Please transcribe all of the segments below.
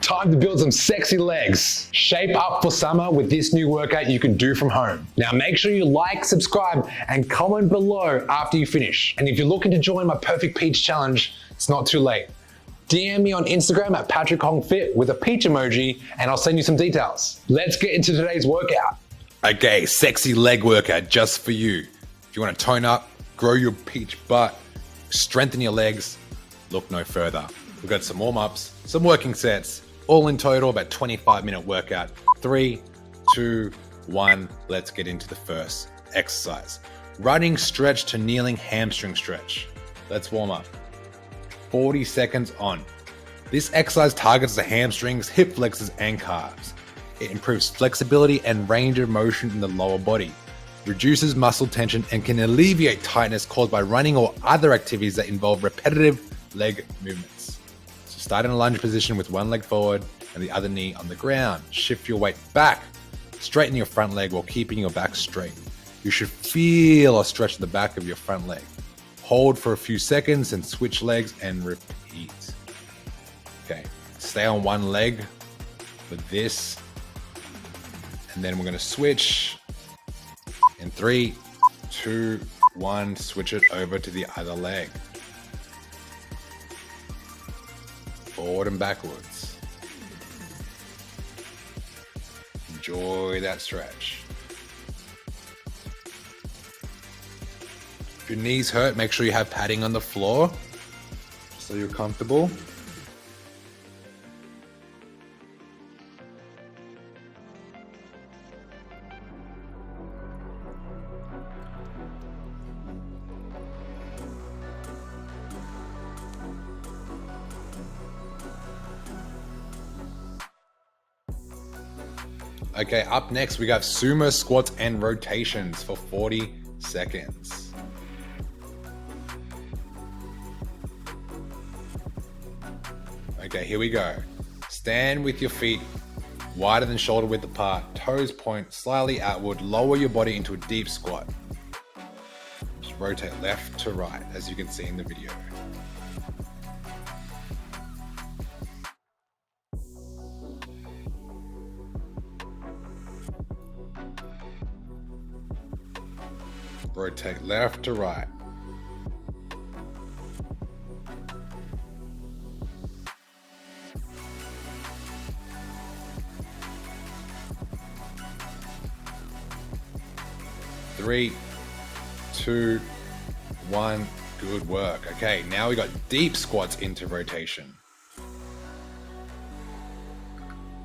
time to build some sexy legs. Shape up for summer with this new workout you can do from home. Now make sure you like, subscribe, and comment below after you finish. And if you're looking to join my Perfect Peach Challenge, it's not too late. DM me on Instagram at PatrickHongFit with a peach emoji and I'll send you some details. Let's get into today's workout. Okay, sexy leg workout just for you. If you want to tone up, grow your peach butt, strengthen your legs, look no further. We've got some warm-ups, some working sets, all in total about 25-minute workout. 3, 2, 1, let's get into the first exercise. Running stretch to kneeling hamstring stretch. Let's warm up. 40 seconds on. This exercise targets the hamstrings, hip flexors, and calves. It improves flexibility and range of motion in the lower body, reduces muscle tension, and can alleviate tightness caused by running or other activities that involve repetitive leg movements. So start in a lunge position with one leg forward and the other knee on the ground. Shift your weight back. Straighten your front leg while keeping your back straight. You should feel a stretch in the back of your front leg. Hold for a few seconds and switch legs and repeat. Okay, stay on one leg for this. And then we're gonna switch. In 3, 2, 1, switch it over to the other leg. Forward and backwards. Enjoy that stretch. If your knees hurt, make sure you have padding on the floor so you're comfortable. Okay, up next we got sumo squats and rotations for 40 seconds. Okay, here we go. Stand with your feet wider than shoulder width apart, toes point slightly outward, lower your body into a deep squat. Just rotate left to right, as you can see in the video. Rotate left to right. Three, 2, 1, good work. Okay, now we got deep squats into rotation.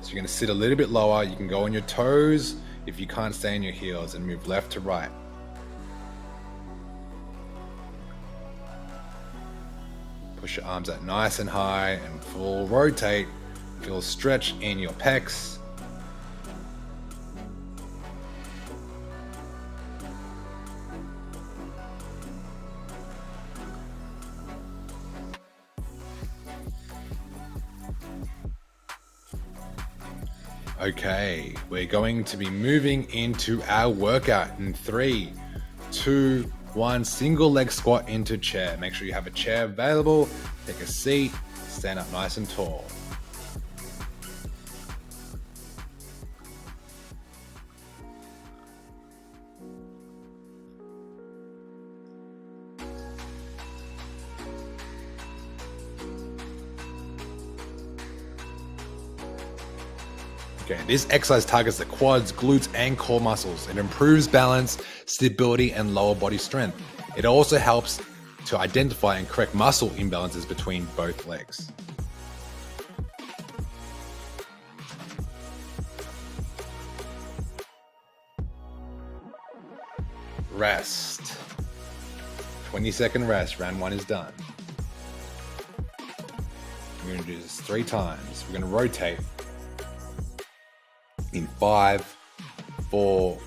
So you're gonna sit a little bit lower. You can go on your toes if you can't stay on your heels and move left to right. Push your arms out nice and high and full rotate. Feel a stretch in your pecs. Okay, we're going to be moving into our workout in 3, 2, 1, single leg squat into chair. Make sure you have a chair available. Take a seat, stand up nice and tall. Okay, this exercise targets the quads, glutes, and core muscles. It improves balance, stability, and lower body strength. It also helps to identify and correct muscle imbalances between both legs. Rest. 20-second rest. Round 1 is done. We're going to do this 3 times. We're going to rotate in 5, 4,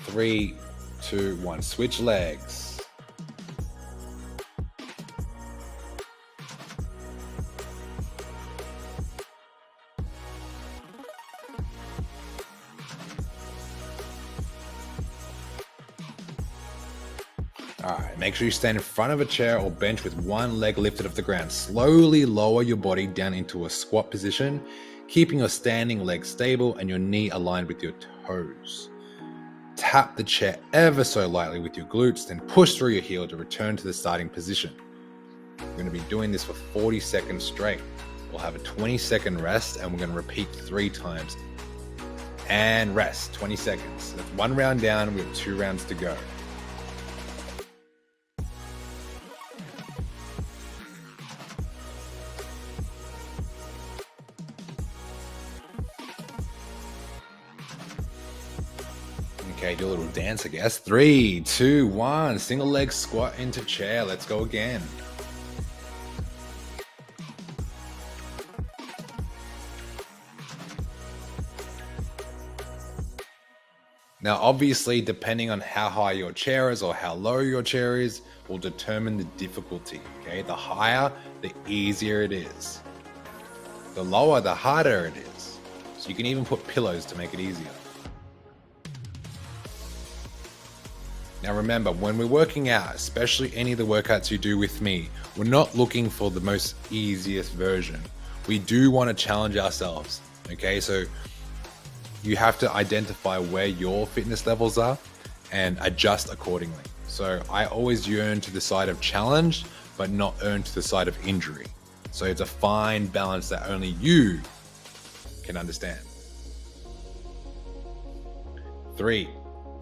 3, 2, 1. Switch legs. All right, make sure you stand in front of a chair or bench with one leg lifted off the ground. Slowly lower your body down into a squat position. keeping your standing leg stable and your knee aligned with your toes. Tap the chair ever so lightly with your glutes, then push through your heel to return to the starting position. We're going to be doing this for 40 seconds straight. We'll have a 20-second rest, and we're going to repeat 3 times. And rest, 20 seconds. That's 1 round down, we have 2 rounds to go. Okay, do a little dance, I guess. 3, 2, 1. Single leg squat into chair. Let's go again. Now, obviously, depending on how high your chair is or how low your chair is, will determine the difficulty, okay? The higher, the easier it is. The lower, the harder it is. So you can even put pillows to make it easier. Now remember, when we're working out, especially any of the workouts you do with me, we're not looking for the most easiest version. We do want to challenge ourselves, okay? So you have to identify where your fitness levels are and adjust accordingly. So I always yearn to the side of challenge, but not earn to the side of injury. So it's a fine balance that only you can understand. 3,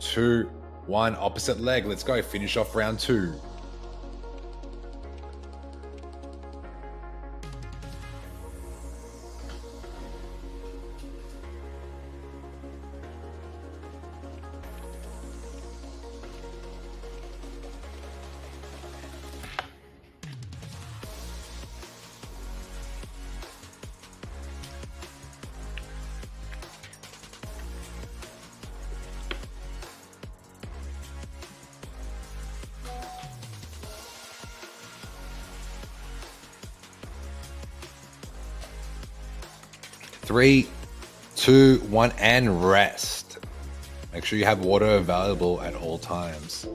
2, 1, opposite leg. Let's go. Finish off round 2. Three, 2, 1, and rest. Make sure you have water available at all times.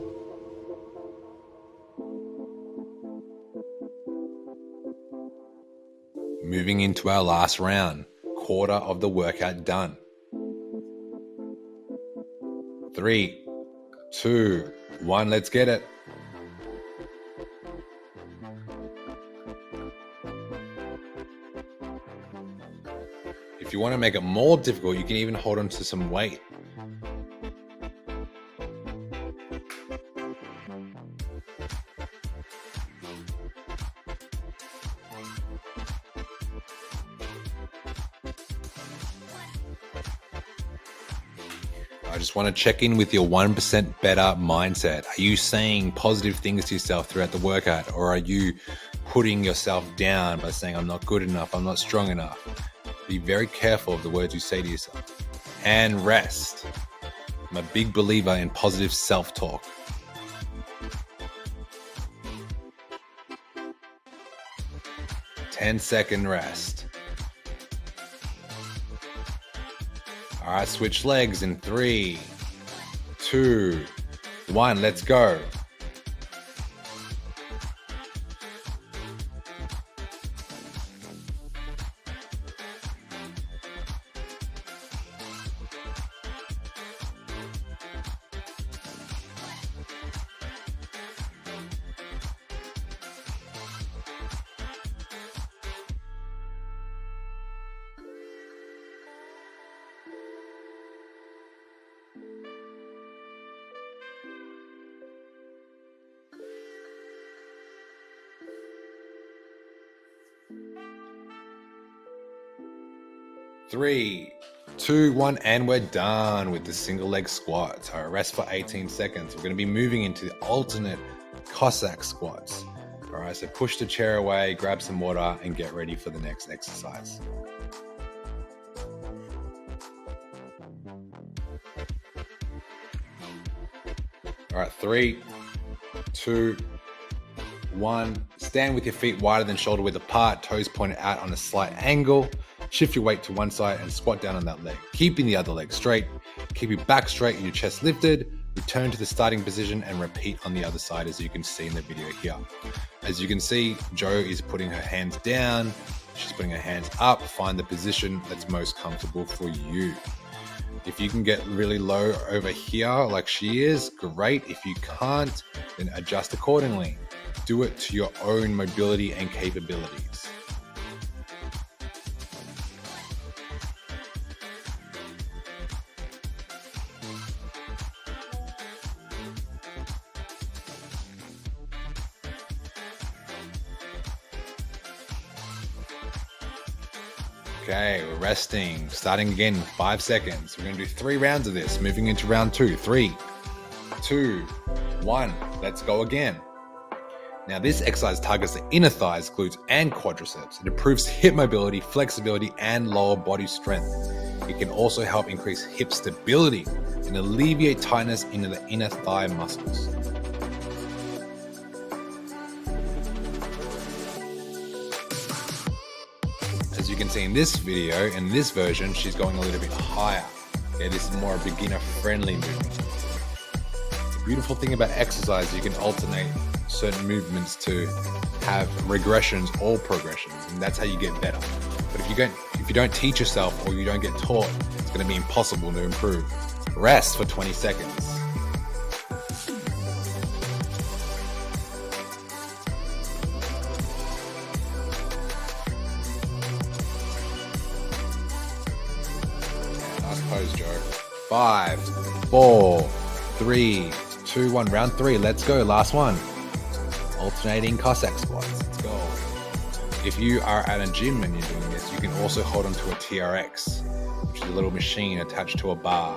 Moving into our last round, quarter of the workout done. 3, 2, 1, let's get it. If you want to make it more difficult, you can even hold on to some weight. I just want to check in with your 1% better mindset. Are you saying positive things to yourself throughout the workout, or are you putting yourself down by saying, I'm not good enough, I'm not strong enough? Be very careful of the words you say to yourself. And rest. I'm a big believer in positive self-talk. Ten-second rest. All right, switch legs in 3, 2, 1, let's go. Three, 2, 1, and we're done with the single leg squats. All right, rest for 18 seconds. We're going to be moving into the alternate Cossack squats. All right, so push the chair away, grab some water, and get ready for the next exercise. All right, 3, 2, 1. Stand with your feet wider than shoulder width apart, toes pointed out on a slight angle. Shift your weight to one side and squat down on that leg, keeping the other leg straight. Keep your back straight and your chest lifted. Return to the starting position and repeat on the other side, as you can see in the video here. As you can see, Jo is putting her hands down She's putting her hands up. Find the position that's most comfortable for you. If you can get really low over here like she is, great. If you can't, then adjust accordingly. Do it to your own mobility and capabilities. Okay, we're resting. Starting again, 5 seconds. We're going to do 3 rounds of this. Moving into round 2. 3, 2, 1. Let's go again. Now, this exercise targets the inner thighs, glutes, and quadriceps. It improves hip mobility, flexibility, and lower body strength. It can also help increase hip stability and alleviate tightness in the inner thigh muscles. As you can see in this video, in this version, she's going a little bit higher. Okay, this is more a beginner-friendly movement. The beautiful thing about exercise, you can alternate certain movements to have regressions or progressions, and that's how you get better. But if you don't teach yourself or you don't get taught, it's going to be impossible to improve. Rest for 20 seconds. Pose, Joe. 5, 4, 3, 2, 1. Round 3. Let's go. Last one. Alternating Cossack squats. Let's go. If you are at a gym and you're doing this, you can also hold onto a TRX, which is a little machine attached to a bar,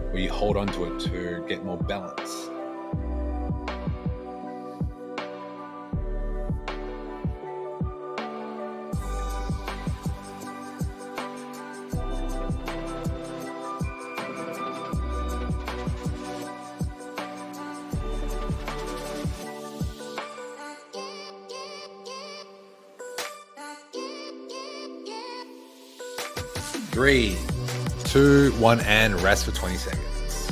where you hold onto it to get more balance. Three, 2, 1, and rest for 20 seconds.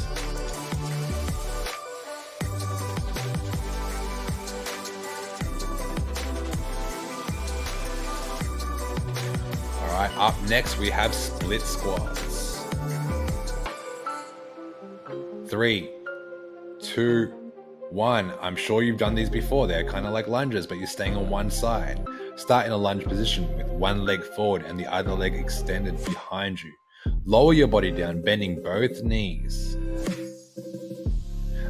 All right, up next we have split squats. 3, 2, 1. I'm sure you've done these before. They're kind of like lunges, but you're staying on one side. Start in a lunge position with one leg forward and the other leg extended behind you. Lower your body down, bending both knees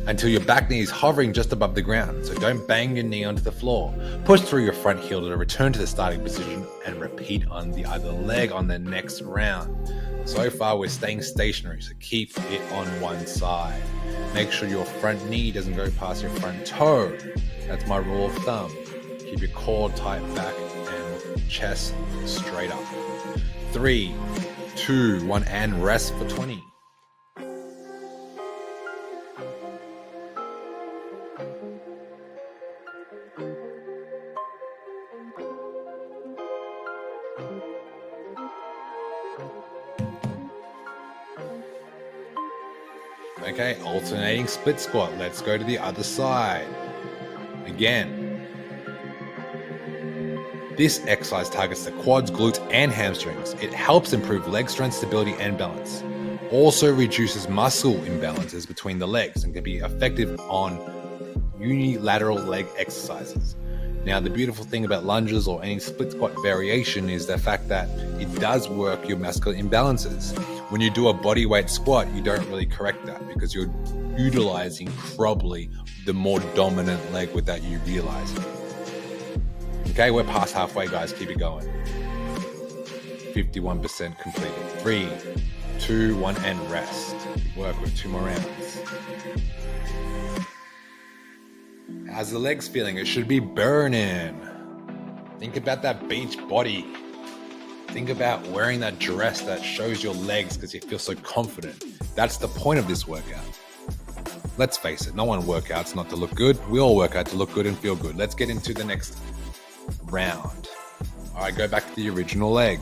until your back knee is hovering just above the ground. So don't bang your knee onto the floor. Push through your front heel to return to the starting position and repeat on the other leg on the next round. So far, we're staying stationary, so keep it on one side. Make sure your front knee doesn't go past your front toe. That's my rule of thumb. Keep your core tight back and chest straight up. 3, 2, 1, and rest for 20. Okay, alternating split squat. Let's go to the other side. Again. This exercise targets the quads, glutes, and hamstrings. It helps improve leg strength, stability, and balance. Also reduces muscle imbalances between the legs and can be effective on unilateral leg exercises. Now, the beautiful thing about lunges or any split squat variation is the fact that it does work your muscular imbalances. When you do a body weight squat, you don't really correct that because you're utilizing probably the more dominant leg without you realizing. Okay, we're past halfway, guys. Keep it going. 51% completed. 3, 2, 1, and rest. Work with 2 more rounds. How's the legs feeling? It should be burning. Think about that beach body. Think about wearing that dress that shows your legs because you feel so confident. That's the point of this workout. Let's face it, no one workouts not to look good. We all work out to look good and feel good. Let's get into the next round. All right, go back to the original leg.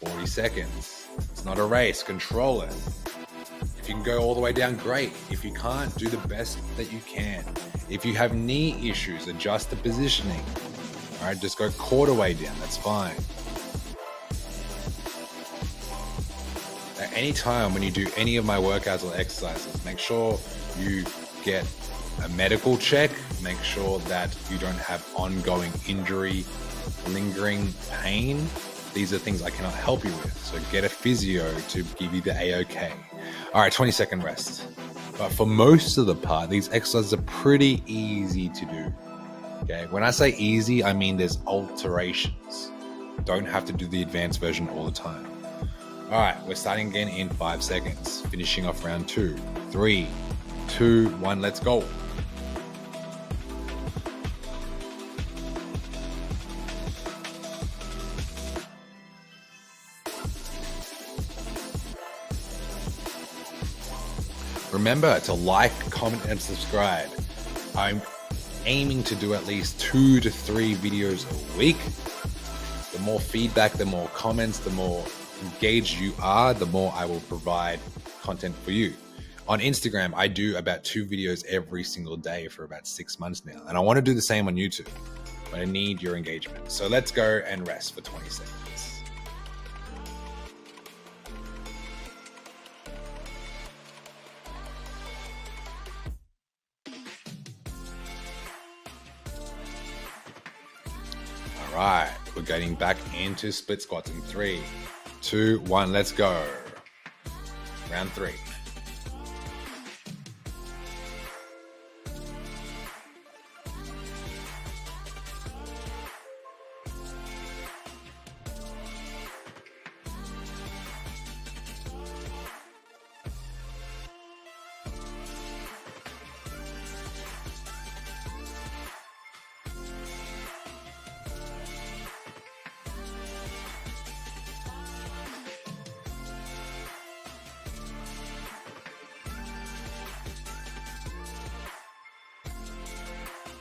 40 seconds. It's not a race. Control it. If you can go all the way down, great. If you can't, do the best that you can. If you have knee issues, adjust the positioning. All right, just go quarter way down, that's fine. At any time when you do any of my workouts or exercises, make sure you get a medical check, make sure that you don't have ongoing injury, lingering pain. These are things I cannot help you with. So get a physio to give you the A-OK. All right, 20-second rest. But for most of the part, these exercises are pretty easy to do. Okay, when I say easy, I mean there's alterations. Don't have to do the advanced version all the time. All right, we're starting again in 5 seconds. Finishing off round 2. 3, 2, 1, let's go. Remember to like, comment, and subscribe. I'm aiming to do at least 2 to 3 videos a week. The more feedback, the more comments, the more engaged you are, the more I will provide content for you. On Instagram, I do about 2 videos every single day for about 6 months now. And I want to do the same on YouTube, but I need your engagement. So let's go and rest for 20 seconds. All right, we're getting back into split squats in 3, 2, 1, let's go. Round 3.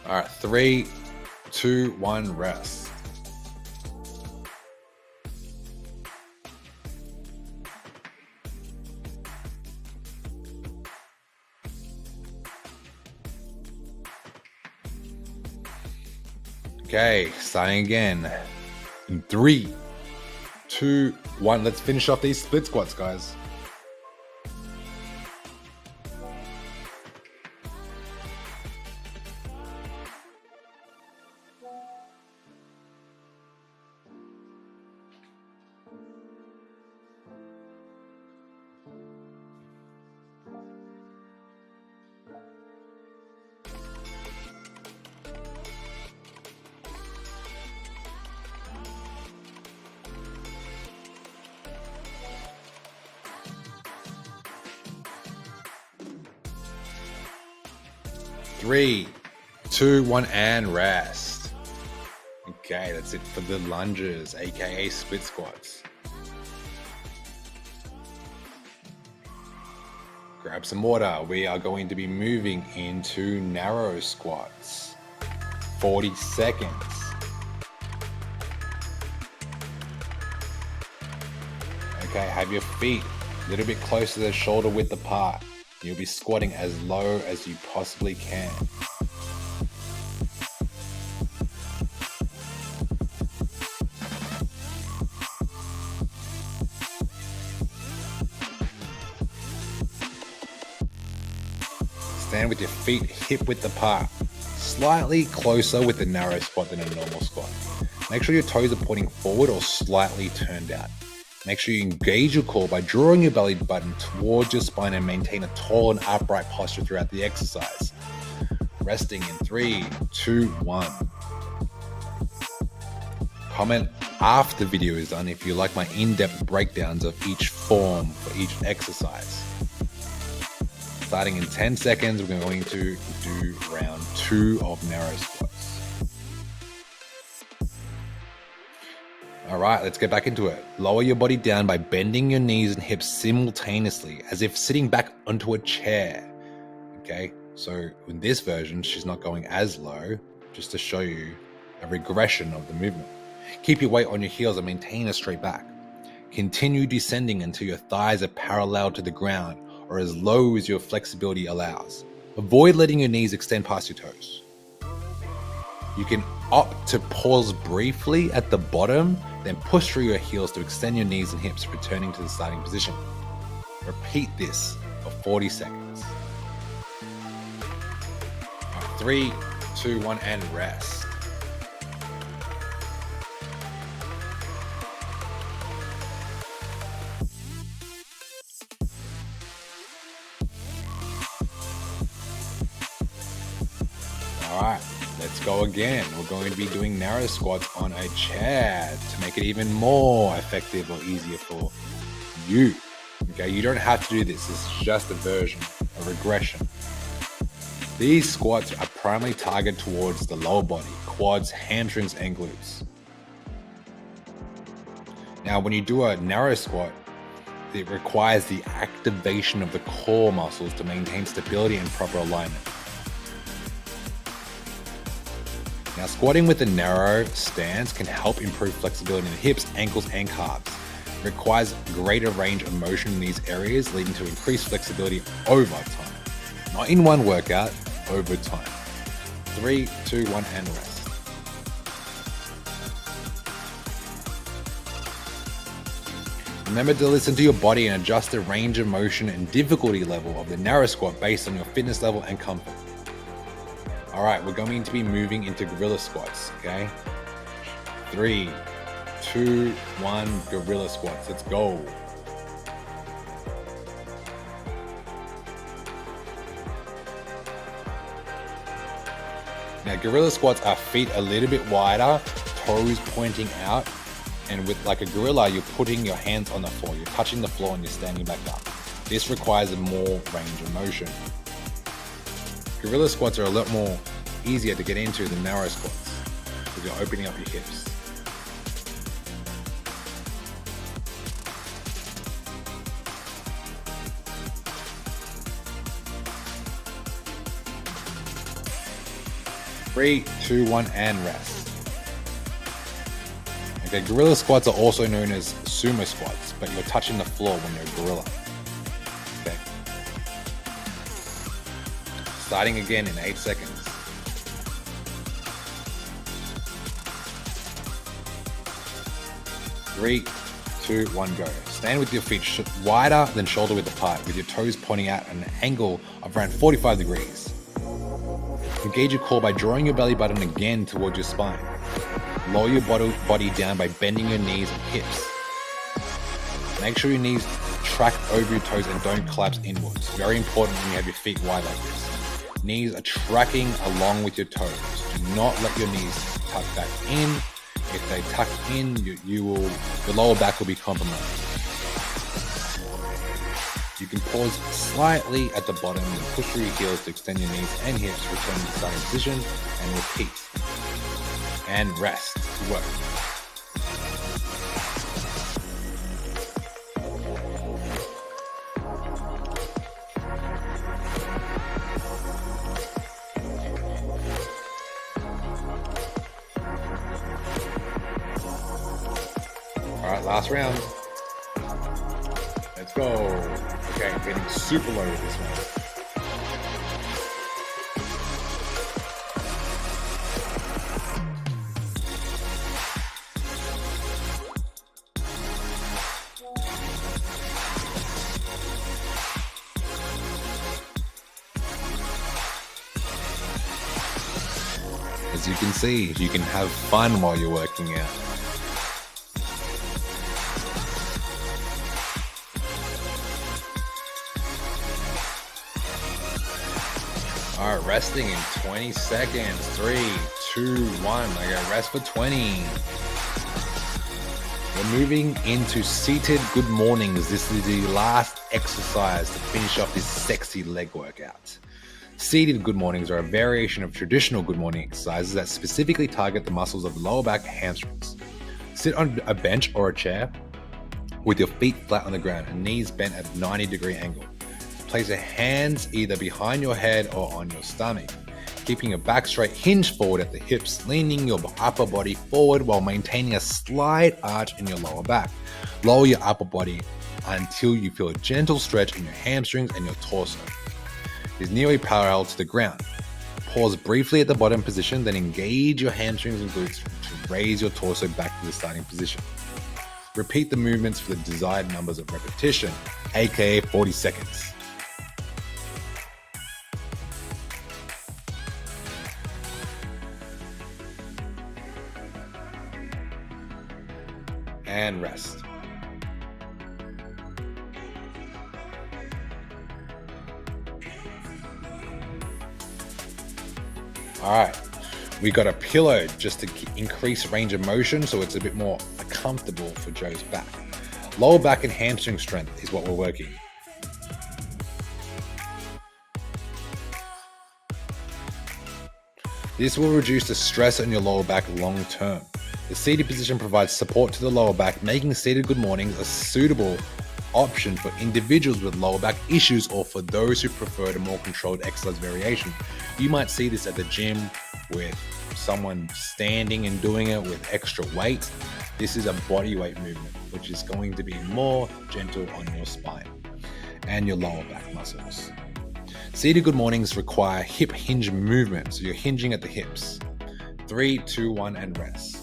All right, 3, 2, 1, rest. Okay, starting again. In 3, 2, 1, let's finish off these split squats, guys. Three, 2, 1, and rest. Okay, that's it for the lunges, aka split squats. Grab some water. We are going to be moving into narrow squats. 40 seconds. Okay, have your feet a little bit closer to the shoulder width apart. You'll be squatting as low as you possibly can. Stand with your feet hip width apart, slightly closer with the narrow squat than a normal squat. Make sure your toes are pointing forward or slightly turned out. Make sure you engage your core by drawing your belly button towards your spine and maintain a tall and upright posture throughout the exercise. Resting in 3, 2, 1. Comment after the video is done if you like my in-depth breakdowns of each form for each exercise. Starting in 10 seconds, we're going to do round 2 of narrow squats. All right, let's get back into it. Lower your body down by bending your knees and hips simultaneously, as if sitting back onto a chair. Okay, so in this version, she's not going as low, just to show you a regression of the movement. Keep your weight on your heels and maintain a straight back. Continue descending until your thighs are parallel to the ground or as low as your flexibility allows. Avoid letting your knees extend past your toes. You can opt to pause briefly at the bottom, then push through your heels to extend your knees and hips, returning to the starting position. Repeat this for 40 seconds. 3, 2, 1, and rest. All right, let's go again. We're going to be doing narrow squats on a chair to make it even more effective or easier for you. Okay, you don't have to do this. This is just a version, a regression. These squats are primarily targeted towards the lower body, quads, hamstrings, and glutes. Now, when you do a narrow squat, it requires the activation of the core muscles to maintain stability and proper alignment. Now, squatting with a narrow stance can help improve flexibility in the hips, ankles, and calves. It requires greater range of motion in these areas, leading to increased flexibility over time. Not in one workout, over time. 3, 2, 1, and rest. Remember to listen to your body and adjust the range of motion and difficulty level of the narrow squat based on your fitness level and comfort. All right, we're going to be moving into gorilla squats, okay? 3, 2, 1, gorilla squats. Let's go. Now, gorilla squats are feet a little bit wider, toes pointing out, and with like a gorilla, you're putting your hands on the floor. You're touching the floor and you're standing back up. This requires more range of motion. Gorilla squats are a lot more easier to get into than narrow squats because you're opening up your hips. Three, 2, 1, and rest. Okay, gorilla squats are also known as sumo squats, but you're touching the floor when you're a gorilla. Okay. Starting again in 8 seconds. 3, 2, 1, go. Stand with your feet wider than shoulder width apart, with your toes pointing out at an angle of around 45 degrees. Engage your core by drawing your belly button again towards your spine. Lower your body down by bending your knees and hips. Make sure your knees track over your toes and don't collapse inwards. Very important when you have your feet wide like this. Knees are tracking along with your toes. Do not let your knees tuck back in. If they tuck in, your lower back will be compromised. You can pause slightly at the bottom and push through your heels to extend your knees and hips, return to starting position, and repeat. And rest. Work. All right, last round. Let's go. Okay, I'm getting super low with this one. As you can see, you can have fun while you're working out. All right, resting in 20 seconds. 3, 2, 1. I got rest for 20. We're moving into seated good mornings. This is the last exercise to finish off this sexy leg workout. Seated good mornings are a variation of traditional good morning exercises that specifically target the muscles of the lower back and hamstrings. Sit on a bench or a chair with your feet flat on the ground and knees bent at a 90-degree angle. Place your hands either behind your head or on your stomach, keeping your back straight, hinge forward at the hips, leaning your upper body forward while maintaining a slight arch in your lower back. Lower your upper body until you feel a gentle stretch in your hamstrings and your torso. It is nearly parallel to the ground. Pause briefly at the bottom position, then engage your hamstrings and glutes to raise your torso back to the starting position. Repeat the movements for the desired numbers of repetition, aka 40 seconds. And rest. All right, we got a pillow just to increase range of motion so it's a bit more comfortable for Joe's back. Lower back and hamstring strength is what we're working. This will reduce the stress on your lower back long term. The seated position provides support to the lower back, making seated good mornings a suitable option for individuals with lower back issues or for those who prefer a more controlled exercise variation. You might see this at the gym with someone standing and doing it with extra weight. This is a body weight movement, which is going to be more gentle on your spine and your lower back muscles. Seated good mornings require hip hinge movement, so you're hinging at the hips. 3, 2, 1, and rest.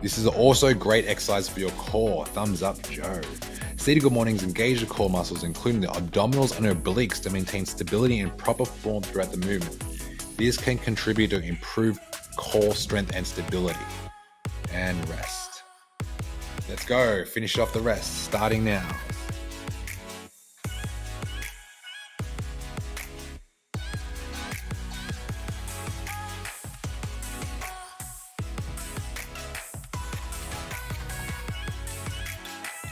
This is also a great exercise for your core. Thumbs up, Joe. Seated good mornings engage the core muscles, including the abdominals and obliques, to maintain stability and proper form throughout the movement. This can contribute to improved core strength and stability. And rest. Let's go. Finish off the rest, starting now.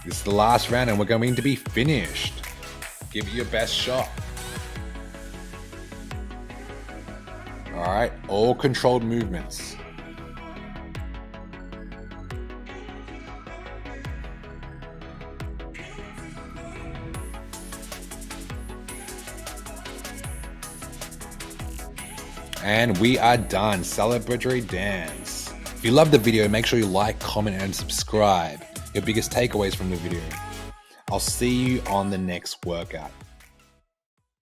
This is the last round and we're going to be finished. Give it your best shot. All right, all controlled movements. And we are done. Celebratory dance. If you loved the video, make sure you like, comment, and subscribe. Your biggest takeaways from the video. I'll see you on the next workout.